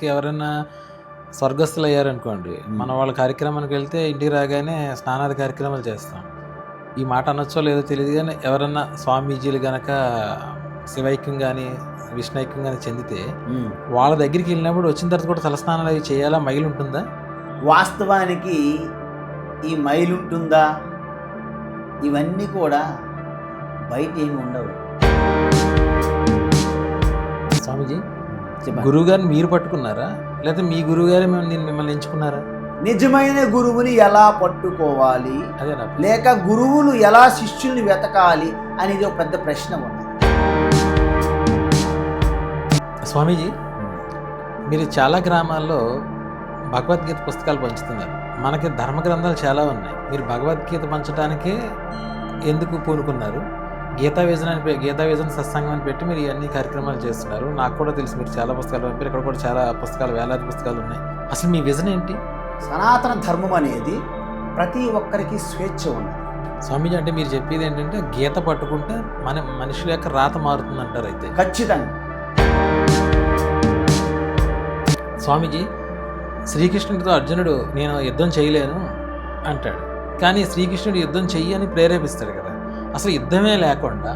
ఎవరైనా స్వర్గస్థులు అయ్యారనుకోండి, మన వాళ్ళ కార్యక్రమానికి వెళ్తే ఇంటికి రాగానే స్నానాది కార్యక్రమాలు చేస్తాం. ఈ మాట అనొచ్చో లేదో తెలియదు కానీ, ఎవరన్నా స్వామీజీలు గనక శివైక్యం కానీ విష్ణైక్యం కానీ చెందితే వాళ్ళ దగ్గరికి వెళ్ళినప్పుడు వచ్చిన తర్వాత కూడా తలస్నానాలు అవి చేయాలా? మైలు ఉంటుందా? వాస్తవానికి ఈ మైలు ఉంటుందా, ఇవన్నీ కూడా బయట ఏమి ఉండవు. స్వామీజీ, గురువు గారిని మీరు పట్టుకున్నారా, లేకపోతే మీ గురువు గారే మిమ్మల్ని ఎంచుకున్నారా? నిజమైన గురువుని ఎలా పట్టుకోవాలి, అదేనా, లేక గురువులు ఎలా శిష్యుల్ని వెతకాలి అనేది ఒక పెద్ద ప్రశ్న ఉన్నది. స్వామీజీ, మీరు చాలా గ్రామాల్లో భగవద్గీత పుస్తకాలు పంచుతున్నారు. మనకి ధర్మ గ్రంథాలు చాలా ఉన్నాయి. మీరు భగవద్గీత పంచడానికే ఎందుకు పూనుకున్నారు? గీతా విజన్ సత్సంగం అని పెట్టి మీరు ఇవన్నీ కార్యక్రమాలు చేస్తున్నారు. నాకు కూడా తెలుసు మీరు చాలా పుస్తకాలు పంపారు. ఇక్కడ కూడా చాలా పుస్తకాలు, వేలాది పుస్తకాలు ఉన్నాయి. అసలు మీ విజన్ ఏంటి? సనాతన ధర్మం అనేది ప్రతి ఒక్కరికి స్వేచ్ఛ ఉన్నది. స్వామీజీ, అంటే మీరు చెప్పేది ఏంటంటే గీత పట్టుకుంటే మనుషుల యొక్క రాత మారుతుంది అంటారు. అయితే ఖచ్చితంగా. స్వామీజీ, శ్రీకృష్ణుడితో అర్జునుడు నేను యుద్ధం చేయలేను అంటాడు, కానీ శ్రీకృష్ణుడు యుద్ధం చెయ్యి అని ప్రేరేపిస్తాడు కదా. అసలు యుద్ధమే లేకుండా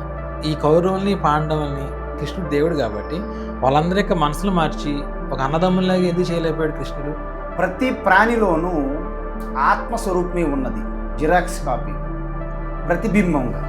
ఈ కౌరవుల్ని పాండవుల్ని, కృష్ణుడు దేవుడు కాబట్టి వాళ్ళందరి యొక్క మనసులు మార్చి ఒక అన్నదమ్ముల్లాగా ఎందుకు చేయలేకపోయాడు కృష్ణుడు? ప్రతి ప్రాణిలోనూ ఆత్మస్వరూపమే ఉన్నది, జిరాక్స్ కాపీ, ప్రతిబింబంగా.